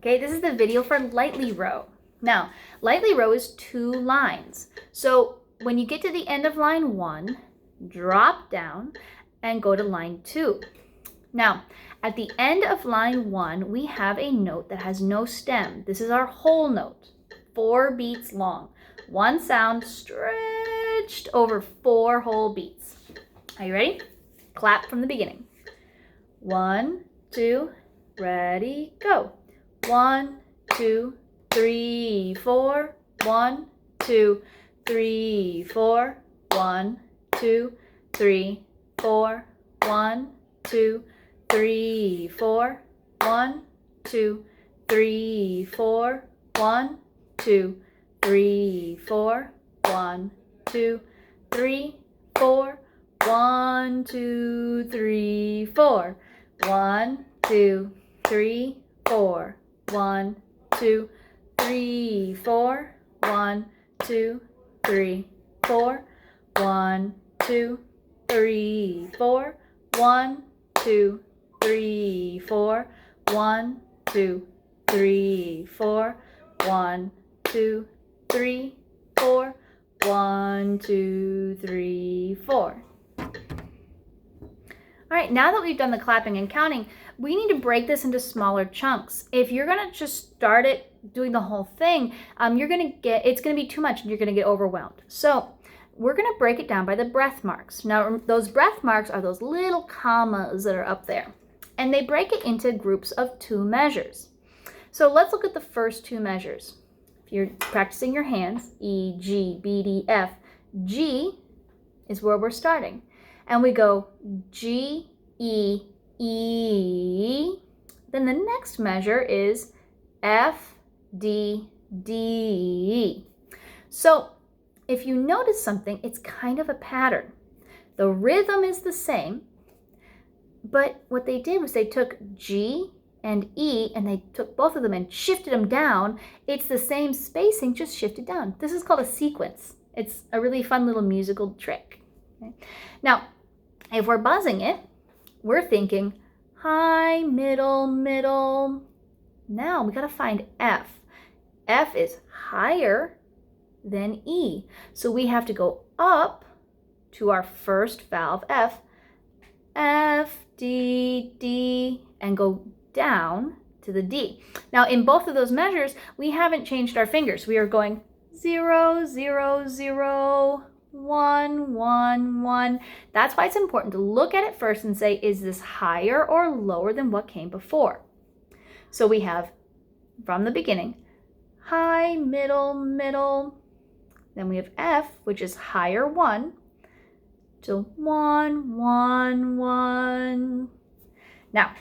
Okay, this is the video for lightly row. Now, lightly row is 2 lines. So when you get to the end of line 1, drop down and go to line 2. Now, at the end of line 1, we have a note that has no stem. This is our whole note, 4 beats long. One sound stretched over 4 whole beats. Are you ready? Clap from the beginning. 1, 2, ready, go. 1, 2, 3, 4. 1, 2, 3, 4. 1, 2, 3, 4. 1, 2, 3, 4. 1, 2, 3, 4. 1, 2, 3, 4. 1, 2, 3, 4. 1, 2, 3, 4. 1, 2, 3, 4. 1, 2, 3, 4. 1, 2, 3, 4. 1, 2, 3, 4. 1, 2, 3, 4. 1, 2, 3, 4. 1, 2, 3, 4. 1, 2, 3, 4. All right, now that we've done the clapping and counting, we need to break this into smaller chunks. If you're gonna just start it doing the whole thing, it's gonna be too much and you're gonna get overwhelmed. So we're gonna break it down by the breath marks. Now, those breath marks are those little commas that are up there, and they break it into groups of 2 measures. So let's look at the first 2 measures. If you're practicing your hands, E, G, B, D, F, G is where we're starting. And we go G, E, E. Then the next measure is F, D, D. So if you notice something, it's kind of a pattern. The rhythm is the same, but what they did was they took G and E and they took both of them and shifted them down. It's the same spacing, just shifted down. This is called a sequence. It's a really fun little musical trick. Okay? Now, if we're buzzing it, we're thinking high, middle, middle. Now we gotta find F. F is higher than E. So we have to go up to our first valve, F, F, D, D, and go down to the D. Now in both of those measures, we haven't changed our fingers. We are going 0, 0, 0, 1, 1, 1. That's why it's important to look at it first and say, is this higher or lower than what came before? So we have, from the beginning, high, middle, middle. Then we have F, which is higher 1, to 1, 1, 1. Now,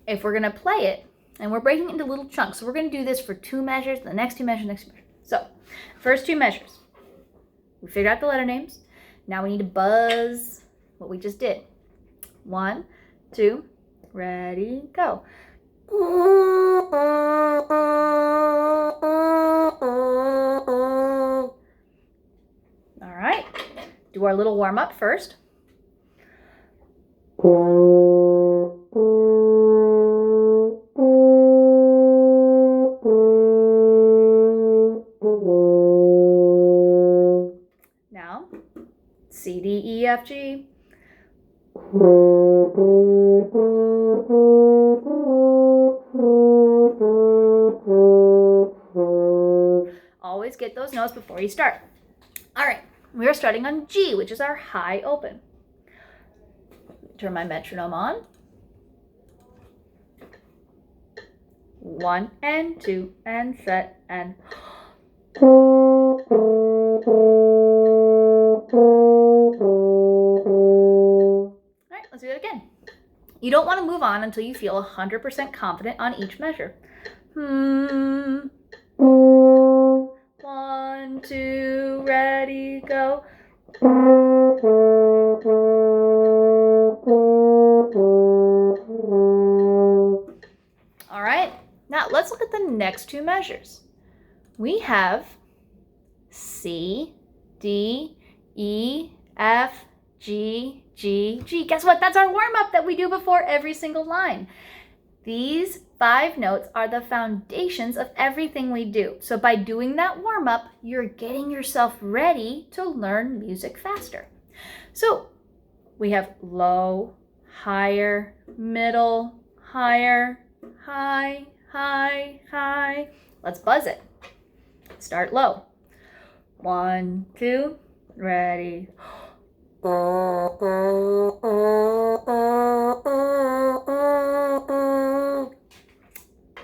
if we're gonna play it, and we're breaking it into little chunks, so we're gonna do this for 2 measures, the next 2 measures, next 2 measures. So, first 2 measures. We figured out the letter names. Now we need to buzz what we just did. 1, 2, ready, go. All right, do our little warm up first. Now, C, D, E, F, G. Always get those notes before you start. All right, we are starting on G, which is our high open. Turn my metronome on. 1 and 2 and set and. All right, let's do that again. You don't want to move on until you feel 100% confident on each measure. 1, 2, ready, go. All right, now let's look at the next 2 measures. We have C, D, E, F, G, G, G. Guess what? That's our warm-up that we do before every single line. These 5 notes are the foundations of everything we do. So by doing that warm-up, you're getting yourself ready to learn music faster. So we have low, higher, middle, higher, high, high, high. Let's buzz it. Start low. 1, 2, ready.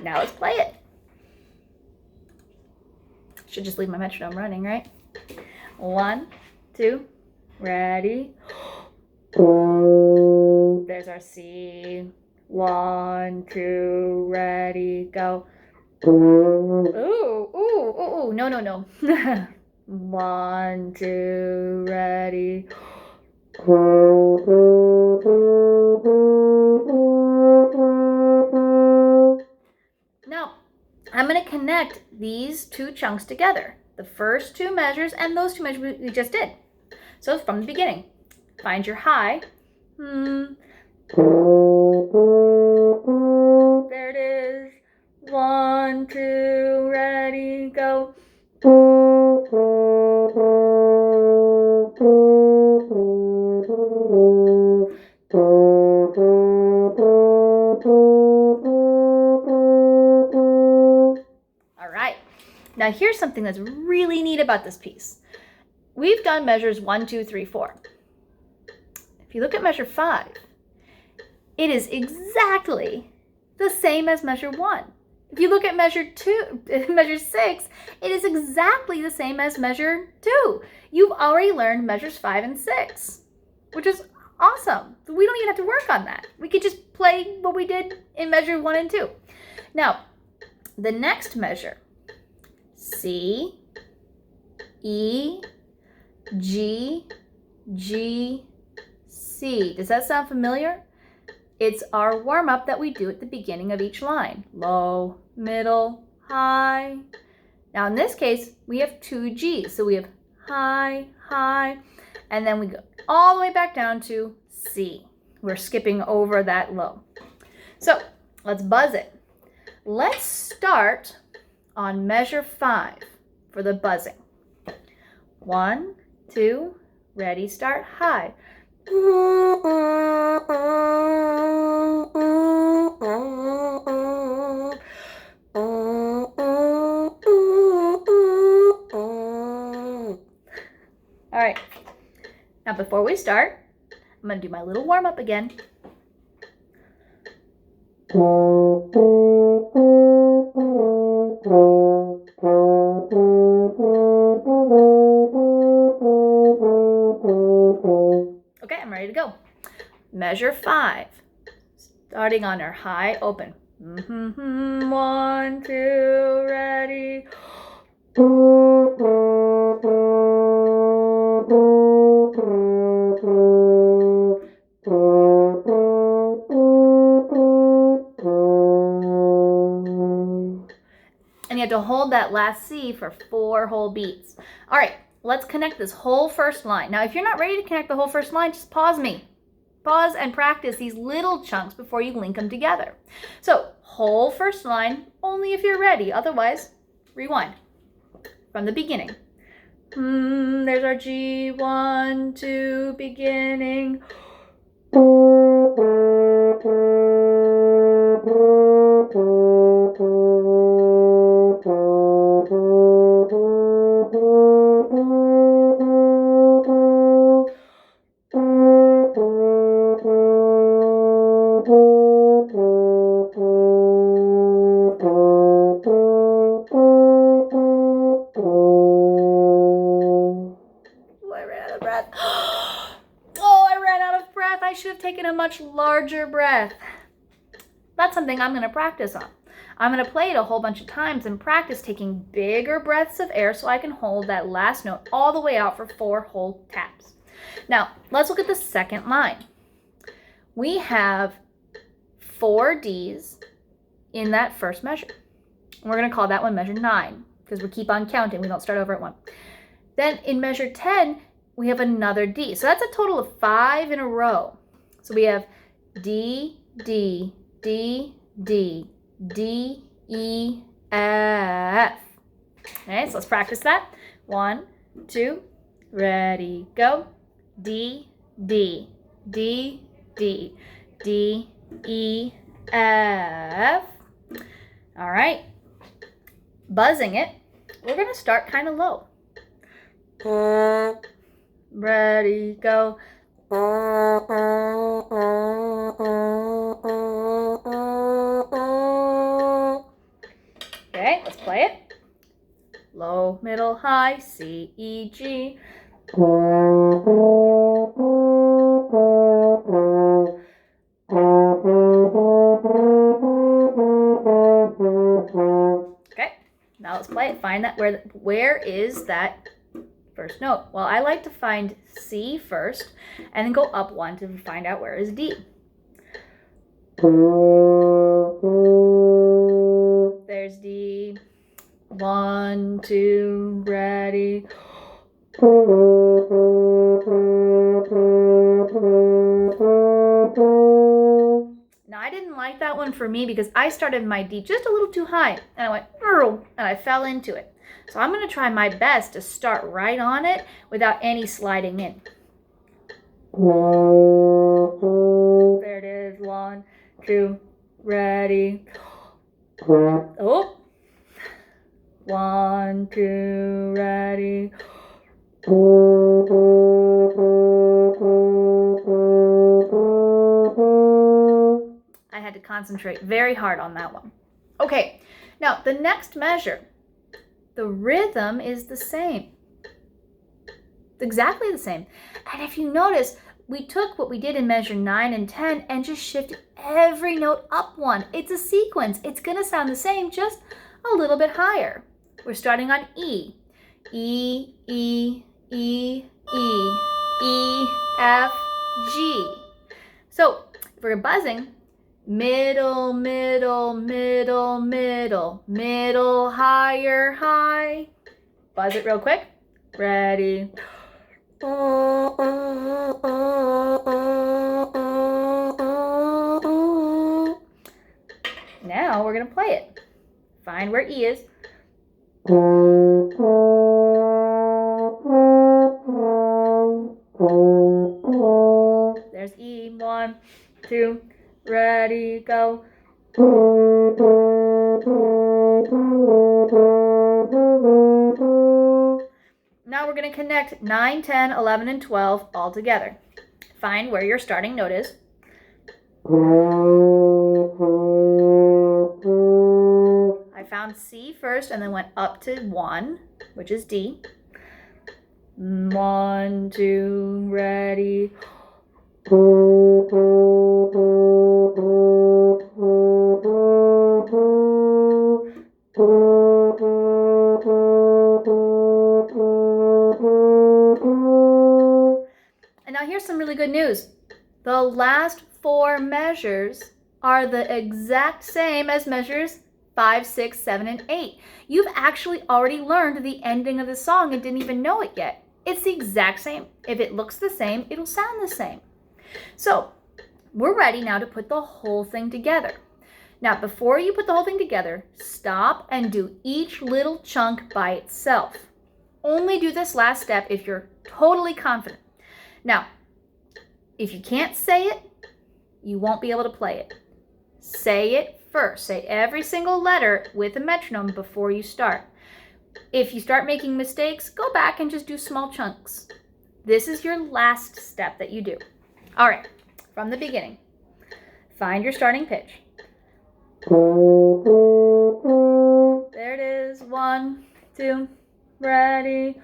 Now let's play it. Should just leave my metronome running, right? 1, 2, ready. There's our C. 1, 2, ready, go. Ooh, ooh, ooh, ooh. No, no, no. 1, 2, ready. Now, I'm going to connect these 2 chunks together. The first 2 measures and those 2 measures we just did. So from the beginning, find your high. There it is. 1, 2, ready, go. All right. Now here's something that's really neat about this piece. We've done measures 1, 2, 3, 4. If you look at measure 5, it is exactly the same as measure 1. If you look at measure 6, it is exactly the same as measure 2. You've already learned measures 5 and 6, which is awesome. We don't even have to work on that. We could just play what we did in measure 1 and 2. Now, the next measure, C, E, G, G, C. Does that sound familiar? It's our warm-up that we do at the beginning of each line. Low, middle, high. Now in this case, we have 2 G's. So we have high, high, and then we go all the way back down to C. We're skipping over that low. So let's buzz it. Let's start on measure 5 for the buzzing. 1, 2, ready, start, high. All right, now before we start, I'm going to do my little warm-up again. Okay, I'm ready to go. Measure 5, starting on our high, open. 1, 2, ready. And you have to hold that last C for 4 whole beats. All right, let's connect this whole first line. Now, if you're not ready to connect the whole first line, just pause me. Pause and practice these little chunks before you link them together. So, whole first line, only if you're ready. Otherwise, rewind from the beginning. There's our G, 1, 2, beginning. I should have taken a much larger breath. That's something I'm going to practice on. I'm going to play it a whole bunch of times and practice taking bigger breaths of air so I can hold that last note all the way out for 4 whole taps. Now, let's look at the second line. We have 4 D's in that first measure. And we're going to call that one measure 9 because we keep on counting. We don't start over at 1. Then in measure 10, we have another D. So that's a total of 5 in a row. So we have D, D, D, D, D, E, F. Okay, so let's practice that. 1, 2, ready, go. D, D, D, D, D, E, F. All right, buzzing it. We're gonna start kind of low. Ready, go. Okay, let's play it. Low, middle, high, C, E, G. Okay, now let's play it. Find that where is that first note? Well, I like to find C first and then go up one to find out where is D. There's D. 1, 2, ready. Now I didn't like that one for me because I started my D just a little too high and I went and I fell into it. So I'm going to try my best to start right on it without any sliding in. There it is. 1, 2, ready. Oh. 1, 2, ready. I had to concentrate very hard on that one. Okay, now the next measure, the rhythm is the same. It's exactly the same. And if you notice, we took what we did in measure 9 and 10 and just shifted every note up one. It's a sequence. It's going to sound the same, just a little bit higher. We're starting on E. E, E, E, E, E, F, G. So if we're buzzing, middle, middle, middle, middle, middle, higher, high. Buzz it real quick. Ready. Now we're going to play it. Find where E is. There's E. 1, 2, ready, go. Now we're going to connect 9, 10, 11, and 12 all together. Find where your starting note is. I found C first and then went up to 1, which is D. 1, 2, ready. And now here's some really good news. The last 4 measures are the exact same as measures 5, 6, 7, and 8. You've actually already learned the ending of the song and didn't even know it yet. It's the exact same. If it looks the same, it'll sound the same. So we're ready now to put the whole thing together. Now, before you put the whole thing together, stop and do each little chunk by itself. Only do this last step if you're totally confident. Now, if you can't say it, you won't be able to play it. Say it first. Say every single letter with a metronome before you start. If you start making mistakes, go back and just do small chunks. This is your last step that you do. All right, from the beginning, find your starting pitch. There it is. 1, 2, ready.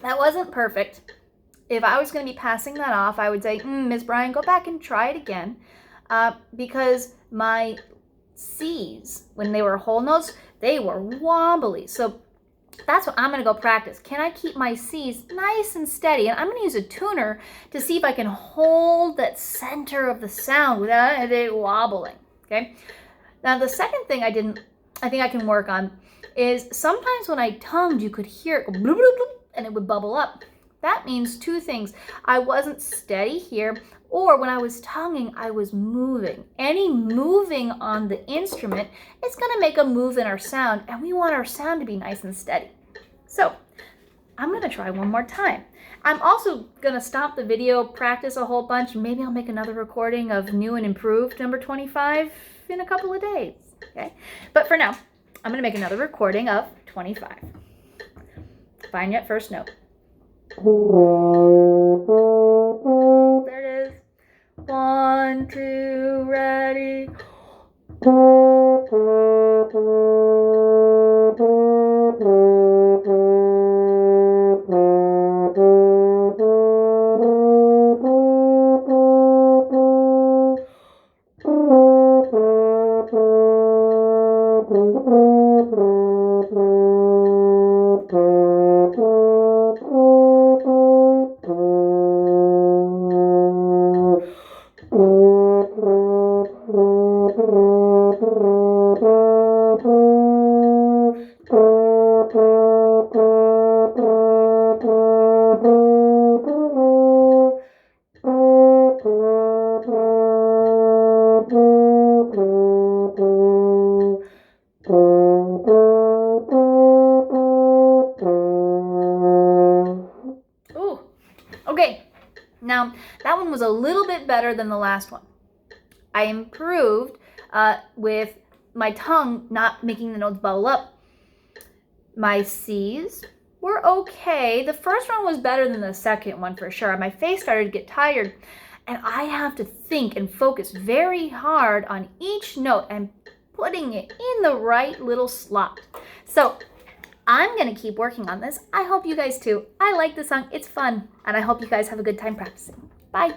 That wasn't perfect. If I was going to be passing that off, I would say, Ms. Bryan, go back and try it again. Because my C's, when they were whole notes, they were wobbly. So that's what I'm going to go practice. Can I keep my C's nice and steady? And I'm going to use a tuner to see if I can hold that center of the sound without it wobbling. Okay. Now, the second thing I think I can work on is sometimes when I tongued, you could hear it go bloop, bloop, bloop, and it would bubble up. That means two things. I wasn't steady here, or when I was tonguing, I was moving. Any moving on the instrument is going to make a move in our sound, and we want our sound to be nice and steady. So I'm going to try one more time. I'm also going to stop the video, practice a whole bunch. Maybe I'll make another recording of new and improved number 25 in a couple of days. Okay, but for now, I'm going to make another recording of 25. Find your first note. There it is. 1, 2, ready. Okay, now that one was a little bit better than the last one. I improved with my tongue not making the notes bubble up. My C's were okay. The first one was better than the second one for sure. My face started to get tired, and I have to think and focus very hard on each note and putting it in the right little slot. So I'm going to keep working on this. I hope you guys too. I like the song. It's fun, and I hope you guys have a good time practicing. Bye.